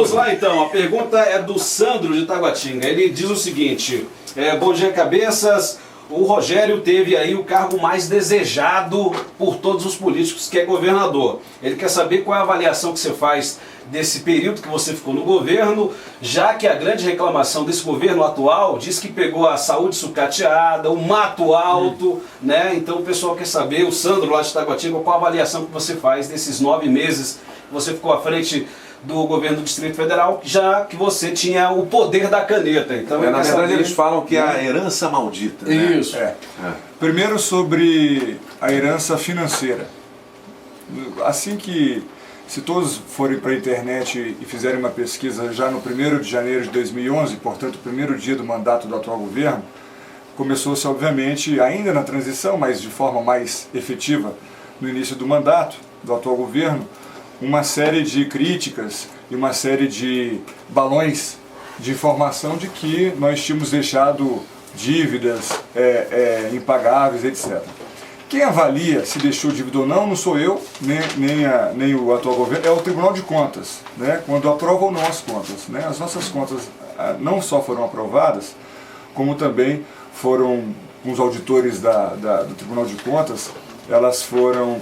Vamos lá então, a pergunta é do Sandro de Taguatinga. Ele diz o seguinte: bom dia, cabeças. O Rogério teve aí o cargo mais desejado por todos os políticos, que é governador. Ele quer saber qual é a avaliação que você faz desse período que você ficou no governo, já que a grande reclamação desse governo atual diz que pegou a saúde sucateada, o mato alto, né? Então o pessoal quer saber, o Sandro lá de Taguatinga, qual a avaliação que você faz desses 9 meses que você ficou à frente do governo do Distrito Federal, já que você tinha o poder da caneta. Então, na verdade, eles falam que é a herança maldita. Né? Isso. Primeiro, sobre a herança financeira. Assim que, se todos forem para a internet e fizerem uma pesquisa já no 1º de janeiro de 2011, portanto, o primeiro dia do mandato do atual governo, começou-se, obviamente, ainda na transição, mas de forma mais efetiva no início do mandato do atual governo, uma série de críticas e uma série de balões de informação de que nós tínhamos deixado dívidas impagáveis, etc. Quem avalia se deixou dívida ou não sou eu, nem o atual governo, é o Tribunal de Contas, né? Quando aprova ou não as contas. Né? As nossas contas não só foram aprovadas, como também foram, com os auditores do Tribunal de Contas, elas foram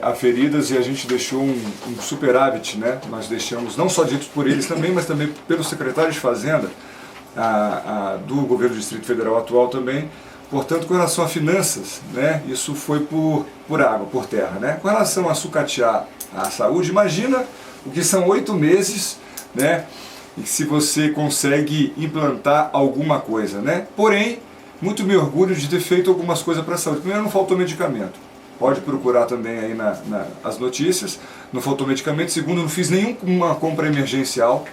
aferidas e a gente deixou um superávit, né? Nós deixamos, não só dito por eles também, mas também pelo secretário de Fazenda do governo do Distrito Federal atual também. Portanto, com relação a finanças, né? Isso foi por água, por terra. Né? Com relação a sucatear a saúde, imagina o que são 8 meses, né? E se você consegue implantar alguma coisa. Né? Porém, muito me orgulho de ter feito algumas coisas para a saúde. Primeiro, não faltou medicamento. Pode procurar também aí as notícias. Não faltou medicamento. Segundo, não fiz nenhuma compra emergencial,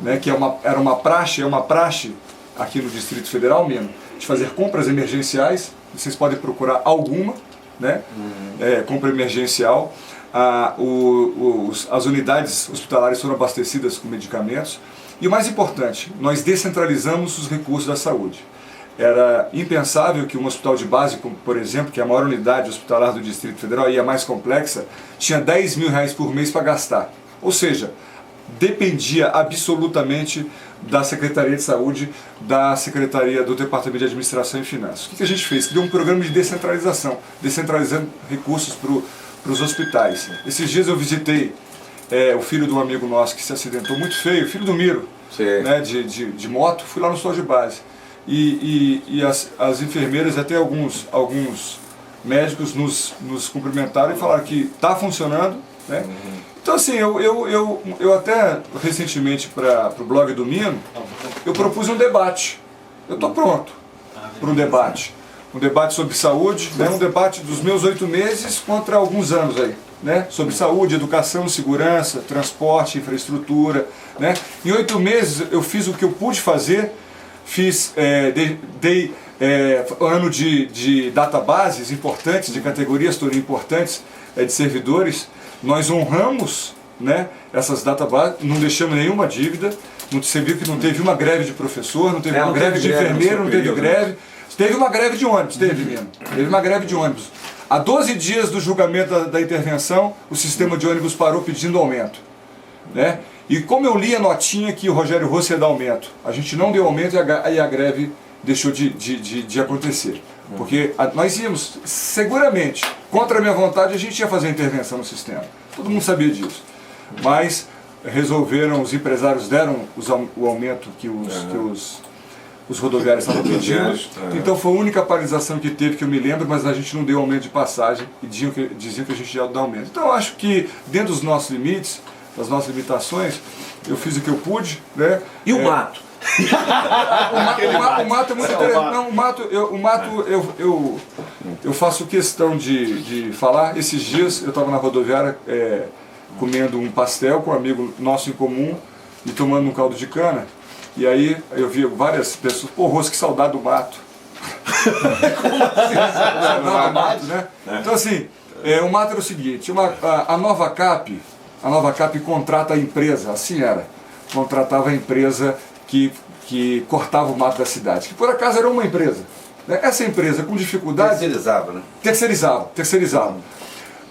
né, que era uma praxe, aqui no Distrito Federal mesmo, de fazer compras emergenciais. Vocês podem procurar alguma, né, compra emergencial. As unidades hospitalares foram abastecidas com medicamentos. E o mais importante, nós descentralizamos os recursos da saúde. Era impensável que um hospital de base, como, por exemplo, que é a maior unidade hospitalar do Distrito Federal e a mais complexa, tinha 10 mil reais por mês para gastar. Ou seja, dependia absolutamente da Secretaria de Saúde, da Secretaria do Departamento de Administração e Finanças. O que a gente fez? Criou um programa de descentralização, descentralizando recursos para os hospitais. Esses dias eu visitei o filho de um amigo nosso que se acidentou muito feio, filho do Miro, né, de moto, fui lá no hospital de base. E as enfermeiras, até alguns médicos nos cumprimentaram e falaram que está funcionando. Né? Então assim, eu até recentemente para o blog do Mino, eu propus um debate. Eu estou pronto para um debate. Um debate sobre saúde, né? Um debate dos meus 8 meses contra alguns anos aí. Né? Sobre saúde, educação, segurança, transporte, infraestrutura. Né? Em 8 meses eu fiz o que eu pude fazer. Dei ano de databases importantes, de categorias todas importantes de servidores. Nós honramos, né, essas databases, não deixamos nenhuma dívida. Você viu que não teve uma greve de professor, não teve uma greve de enfermeiro, não teve greve. Teve uma greve de ônibus, teve uma greve de ônibus. Há 12 dias do julgamento da intervenção, o sistema de ônibus parou pedindo aumento. Né? E como eu li a notinha que o Rogério Rossi ia dar aumento, a gente não deu aumento e a greve deixou de acontecer. Porque nós íamos, seguramente, contra a minha vontade, a gente ia fazer a intervenção no sistema. Todo mundo sabia disso. Mas resolveram, os empresários deram o aumento que os rodoviários estavam pedindo. Então foi a única paralisação que teve, que eu me lembro, mas a gente não deu aumento de passagem e diziam que a gente ia dar aumento. Então eu acho que, dentro dos nossos limites, das nossas limitações, eu fiz o que eu pude, né? E o mato? O mato é muito interessante. Não, o mato eu faço questão de falar. Esses dias eu estava na rodoviária comendo um pastel com um amigo nosso em comum e tomando um caldo de cana. E aí eu vi várias pessoas, pô, Rosso, que saudade do mato. Como assim? Saudade do mato, né? Então assim, o mato era o seguinte, a Nova Cap contrata a empresa, assim era, contratava a empresa que cortava o mato da cidade, que por acaso era uma empresa. Essa empresa com dificuldade... Terceirizava, né? Terceirizava.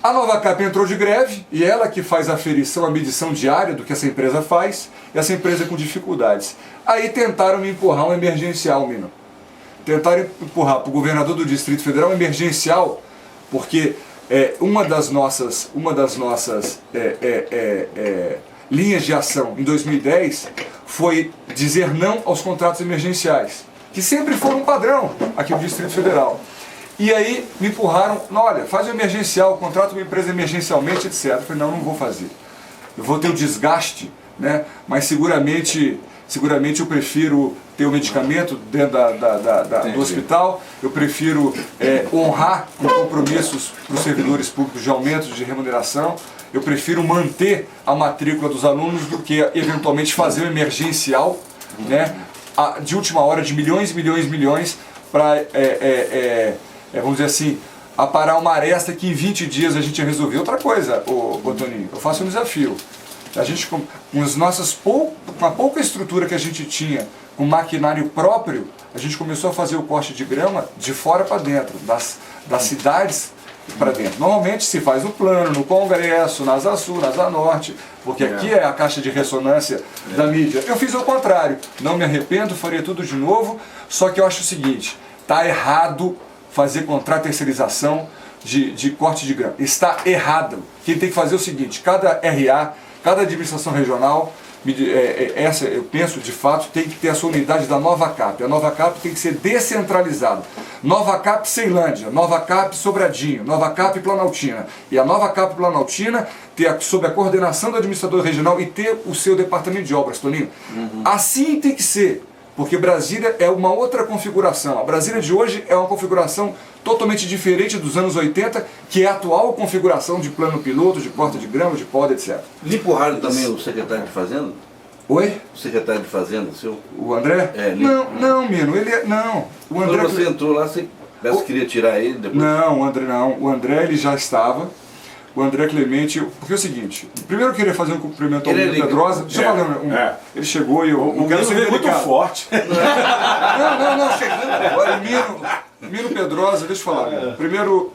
A Novacap entrou de greve e ela que faz a aferição, a medição diária do que essa empresa faz, e essa empresa com dificuldades. Aí tentaram me empurrar um emergencial, Mino. Tentaram empurrar para o governador do Distrito Federal um emergencial, porque uma das nossas linhas de ação em 2010 foi dizer não aos contratos emergenciais, que sempre foram um padrão aqui no Distrito Federal. E aí me empurraram, olha, faz o emergencial, contrata uma empresa emergencialmente, etc. Eu falei, não vou fazer. Eu vou ter o desgaste, né? Mas seguramente eu prefiro ter o medicamento dentro do hospital, eu prefiro honrar com compromissos para os servidores públicos de aumento de remuneração, eu prefiro manter a matrícula dos alunos do que eventualmente fazer um emergencial, né? De última hora de milhões, para, vamos dizer assim, aparar uma aresta que em 20 dias a gente ia resolver. Outra coisa, ô Toninho, eu faço um desafio. A gente, com a pouca estrutura que a gente tinha, com maquinário próprio, a gente começou a fazer o corte de grama de fora para dentro, das cidades para dentro. Normalmente se faz o plano no Congresso, na Asa Sul, na Asa Norte, porque aqui é a caixa de ressonância da mídia. Eu fiz o contrário, não me arrependo, faria tudo de novo, só que eu acho o seguinte, está errado fazer contrato terceirização de corte de grama. Está errado. Quem tem que fazer é o seguinte, cada RA, cada administração regional, essa eu penso de fato, tem que ter a sua unidade da Novacap. A Novacap tem que ser descentralizada. Novacap Ceilândia, Novacap Sobradinho, Novacap Planaltina. E a Novacap Planaltina ter sob a coordenação do administrador regional e ter o seu departamento de obras, Toninho. Assim tem que ser. Porque Brasília é uma outra configuração. A Brasília de hoje é uma configuração totalmente diferente dos anos 80, que é a atual configuração de plano piloto, de corte de grama, de poda, etc. Lhe empurraram também o secretário de Fazenda? Oi? O secretário de Fazenda, seu? O André? Não, Mino, não. O André... Quando você entrou lá, você queria tirar ele depois? Não, o André ele já estava. O André Clemente, porque é o seguinte, primeiro eu queria fazer um cumprimento ao Mino Pedrosa. Deixa eu falar ele chegou e eu quero ser muito forte. Não, chegando agora. Mino Pedrosa, deixa eu falar. Primeiro,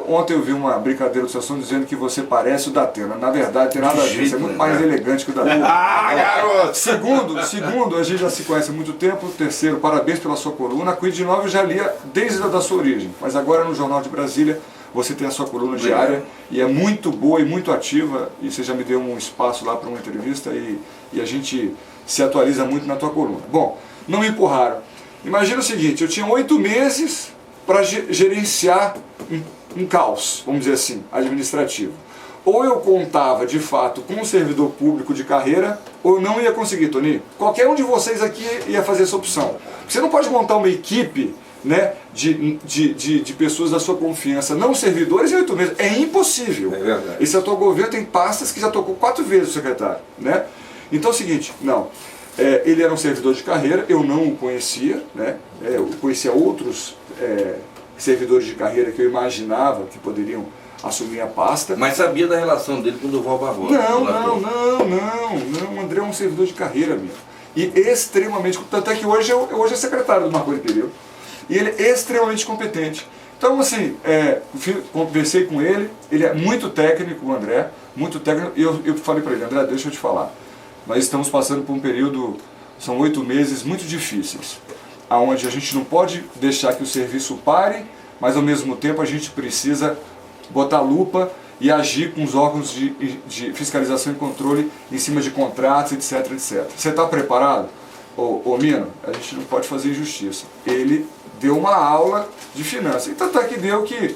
ontem eu vi uma brincadeira do Sassão dizendo que você parece o Datena. Na verdade, tem nada a ver, você é muito mais elegante que o Datena. Garoto! Segundo, a gente já se conhece há muito tempo. Terceiro, parabéns pela sua coluna. A Cuide de Nova eu já lia desde a sua origem, mas agora no Jornal de Brasília você tem a sua coluna diária e é muito boa e muito ativa, e você já me deu um espaço lá para uma entrevista e a gente se atualiza muito na tua coluna. Bom, não me empurraram. Imagina o seguinte, eu tinha 8 meses para gerenciar um caos, vamos dizer assim, administrativo. Ou eu contava de fato com um servidor público de carreira, ou eu não ia conseguir, Toninho. Qualquer um de vocês aqui ia fazer essa opção. Você não pode montar uma equipe, né, de pessoas da sua confiança, não servidores, em 8 meses. É impossível. É verdade. Esse atual governo tem pastas que já tocou 4 vezes o secretário, né? Então é o seguinte, ele era um servidor de carreira, eu não o conhecia, né? Eu conhecia outros servidores de carreira que eu imaginava que poderiam assumir a pasta. Mas sabia da relação dele com o Durval Barbosa? Não, o André é um servidor de carreira mesmo. E extremamente, tanto é que hoje é secretário do Marconi Perillo. E ele é extremamente competente. Então, assim, conversei com ele é muito técnico, o André, muito técnico, e eu falei para ele, André, deixa eu te falar, nós estamos passando por um período, são 8 meses muito difíceis, onde a gente não pode deixar que o serviço pare, mas ao mesmo tempo a gente precisa botar lupa e agir com os órgãos de fiscalização e controle em cima de contratos, etc, etc. Você está preparado? Ô Mino, a gente não pode fazer injustiça. Ele deu uma aula de finanças. E tanto é que deu que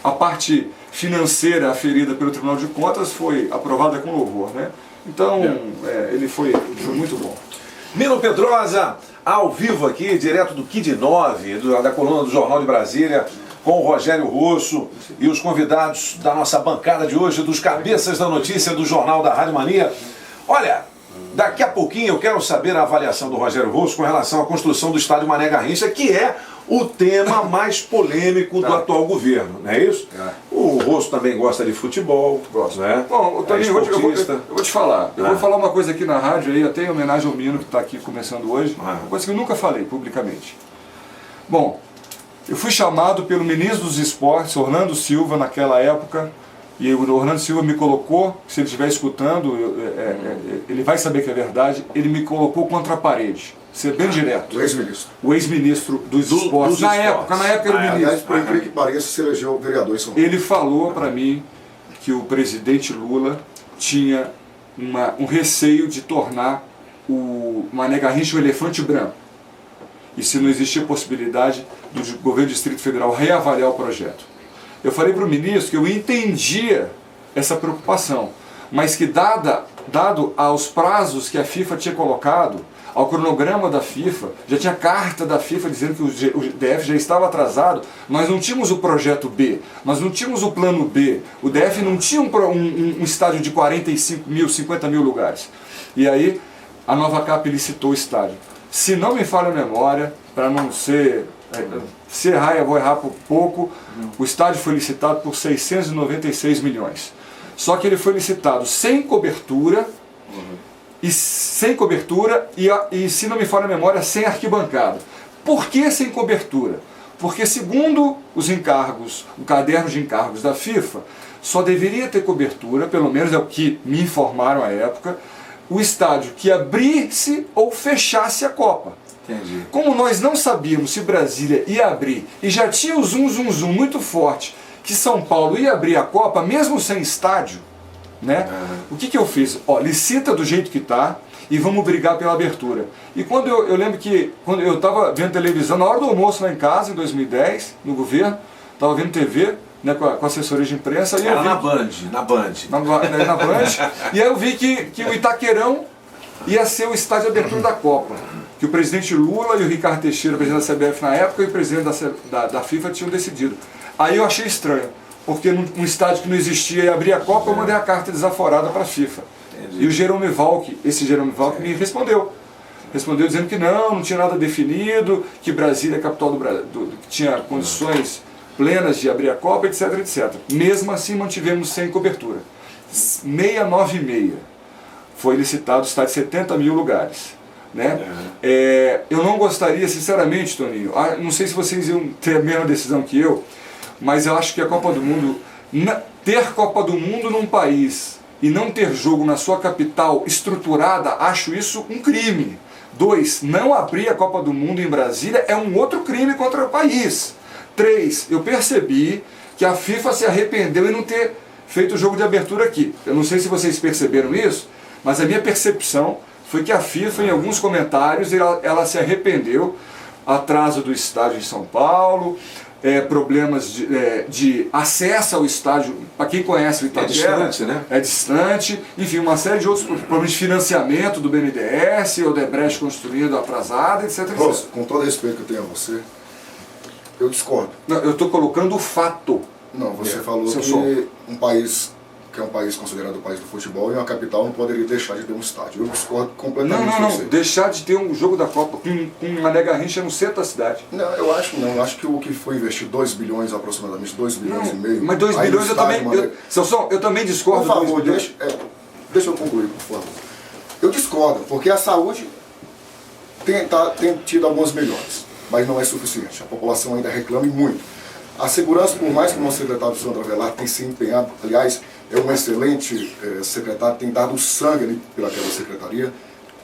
a parte financeira aferida pelo Tribunal de Contas foi aprovada com louvor, né? Então, ele foi muito bom. Mino Pedrosa, ao vivo aqui, direto do Kid 9, da coluna do Jornal de Brasília, com o Rogério Rosso e os convidados da nossa bancada de hoje, dos cabeças da notícia do Jornal da Rádio Mania. Olha, daqui a pouquinho eu quero saber a avaliação do Rogério Rosso com relação à construção do estádio Mané Garrincha, que é o tema mais polêmico do atual governo, não é isso? O Rosso também gosta de futebol, né? Bom, Toninho, eu vou te falar. Eu vou falar uma coisa aqui na rádio, aí, até em homenagem ao Mino que está aqui começando hoje, uma coisa que eu nunca falei publicamente. Bom, eu fui chamado pelo ministro dos Esportes, Orlando Silva, naquela época, E o Orlando Silva me colocou, se ele estiver escutando, ele vai saber que é verdade, ele me colocou contra a parede. Ser bem direto. O ex-ministro. O ex-ministro dos esportes. dos Na esportes. época era o Aliás, ministro. por incrível que pareça, se elegeu vereador em São Paulo. Ele falou para mim que o presidente Lula tinha um receio de tornar o Mané Garrincha um elefante branco. E se não existia possibilidade do governo do Distrito Federal reavaliar o projeto. Eu falei para o ministro que eu entendia essa preocupação, mas que dado aos prazos que a FIFA tinha colocado, ao cronograma da FIFA, já tinha carta da FIFA dizendo que o DF já estava atrasado, nós não tínhamos o projeto B, nós não tínhamos o plano B, o DF não tinha um estádio de 45 mil, 50 mil lugares. E aí a Nova Cap licitou o estádio. Se não me falha a memória, para não ser... Se errar, eu vou errar por pouco, o estádio foi licitado por 696 milhões. Só que ele foi licitado sem cobertura, e se não me falha a memória, sem arquibancada. Por que sem cobertura? Porque segundo os encargos, o caderno de encargos da FIFA, só deveria ter cobertura, pelo menos é o que me informaram à época, o estádio que abrisse ou fechasse a Copa. Entendi. Como nós não sabíamos se Brasília ia abrir, e já tinha o zum muito forte, que São Paulo ia abrir a Copa, mesmo sem estádio, né? O que eu fiz? Ó, licita do jeito que está e vamos brigar pela abertura. E quando eu lembro que, quando eu estava vendo televisão, na hora do almoço lá em casa, em 2010, no governo, estava vendo TV, né, com a assessoria de imprensa. E eu Era vi na Band. na Band. E aí eu vi que o Itaquerão ia ser o estádio de abertura da Copa. Que o presidente Lula e o Ricardo Teixeira, o presidente da CBF na época, e o presidente da FIFA tinham decidido. Aí eu achei estranho, porque num estádio que não existia ia abrir a Copa, eu mandei a carta desaforada para a FIFA. Entendi. E o Jerome Valk, me respondeu. Respondeu dizendo que não tinha nada definido, que Brasília é a capital do Brasil, que tinha condições plenas de abrir a Copa, etc, etc. Mesmo assim mantivemos sem cobertura. 696. Foi licitado o estádio de 70 mil lugares. Né? Eu não gostaria, sinceramente, Toninho, não sei se vocês iam ter a mesma decisão que eu, mas eu acho que a Copa do Mundo, ter Copa do Mundo num país e não ter jogo na sua capital estruturada, acho isso um crime. 2, não abrir a Copa do Mundo em Brasília é um outro crime contra o país. 3, eu percebi que a FIFA se arrependeu em não ter feito o jogo de abertura aqui. Eu não sei se vocês perceberam isso, mas a minha percepção foi que a FIFA, em alguns comentários, ela se arrependeu. Atraso do estádio em São Paulo, problemas de acesso ao estádio, para quem conhece o Itaquera, distante, né? É distante, enfim, uma série de outros problemas de financiamento do BNDES, Odebrecht construindo atrasado, etc. Rosso, com todo respeito que eu tenho a você, eu discordo. Não, eu estou colocando o fato. Não, você falou seu que som. um país que é um país considerado o país do futebol e uma capital não poderia deixar de ter um estádio. Eu discordo completamente com você. Deixar de ter um jogo da Copa com uma Mané Garrincha no centro da cidade. Não, eu acho que não. Eu acho que o que foi investido 2 bilhões aproximadamente, 2 bilhões e meio. Mas 2 aí bilhões no estádio, eu também discordo. Por favor, 2 bilhões. deixa eu concluir, por favor. Eu discordo, porque a saúde tem tido algumas melhores, mas não é suficiente. A população ainda reclama e muito. A segurança, por mais que o nosso secretário Sandro Avelar tenha se empenhado, aliás, é um excelente secretário, tem dado sangue ali pelaquela secretaria,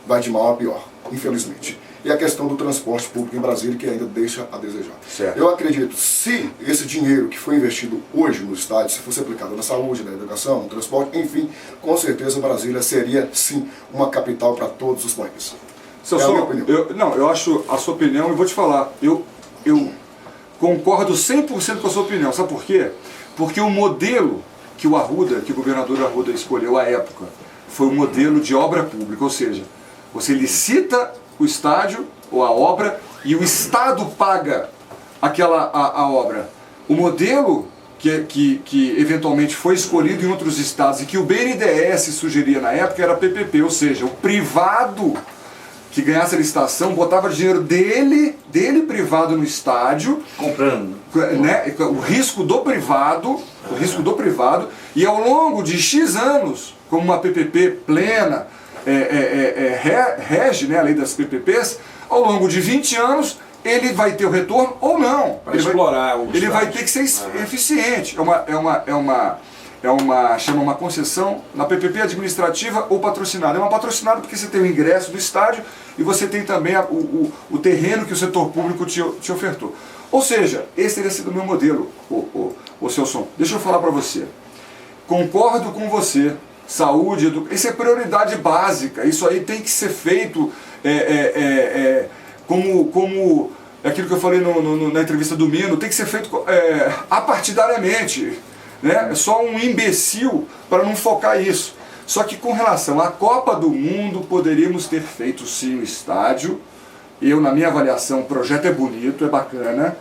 vai de mal a pior, infelizmente. E a questão do transporte público em Brasília, que ainda deixa a desejar. Certo. Eu acredito, se esse dinheiro que foi investido hoje no estádio, se fosse aplicado na saúde, na educação, no transporte, enfim, com certeza Brasília seria, sim, uma capital para todos os países. A minha opinião. Eu acho a sua opinião, e vou te falar, eu concordo 100% com a sua opinião. Sabe por quê? Porque o modelo que o governador Arruda escolheu à época, foi um modelo de obra pública, ou seja, você licita o estádio ou a obra e o Estado paga a obra. O modelo que eventualmente foi escolhido em outros estados e que o BNDES sugeria na época era PPP, ou seja, o privado que ganhasse a licitação botava dinheiro dele privado no estádio, comprando, né, o risco do privado, e ao longo de X anos, como uma PPP plena rege, né, a lei das PPPs, ao longo de 20 anos ele vai ter o chama uma concessão na PPP administrativa ou patrocinada. É uma patrocinada porque você tem o ingresso do estádio e você tem também o terreno que o setor público te ofertou. Ou seja, esse teria sido o meu modelo, o Celson. Deixa eu falar para você. Concordo com você. Saúde, isso é prioridade básica. Isso aí tem que ser feito como aquilo que eu falei na entrevista do Mino, tem que ser feito apartidariamente. Né? É só um imbecil para não focar isso. Só que com relação à Copa do Mundo, poderíamos ter feito sim o estádio. Eu, na minha avaliação, o projeto é bonito, é bacana,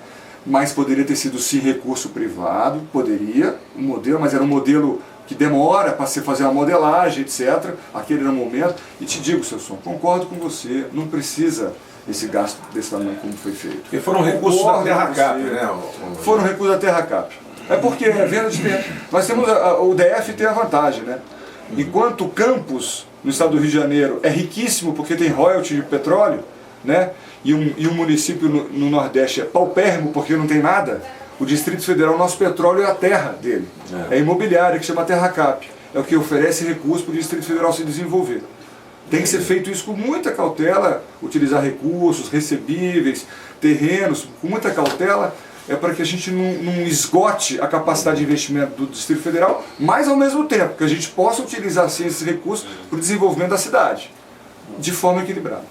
mas poderia ter sido sim recurso privado, poderia, um modelo, mas era um modelo que demora para você fazer uma modelagem, etc. Aquele era o momento. E te digo, Celson, concordo com você, não precisa esse gasto desse tamanho como foi feito. E foram recursos da Terra Cap, né? Foram recursos da Terra Cap. É porque venda de terra. Nós temos o DF tem a vantagem, né? Enquanto o campus no estado do Rio de Janeiro é riquíssimo porque tem royalty de petróleo, né? E um município no Nordeste é paupérrimo porque não tem nada, o Distrito Federal, nosso petróleo é a terra dele. É imobiliária, que chama Terra Cap. É o que oferece recursos para o Distrito Federal se desenvolver. Tem que ser feito isso com muita cautela, utilizar recursos, recebíveis, terrenos, com muita cautela, para que a gente não esgote a capacidade de investimento do Distrito Federal, mas ao mesmo tempo que a gente possa utilizar sim, esses recursos para o desenvolvimento da cidade, de forma equilibrada.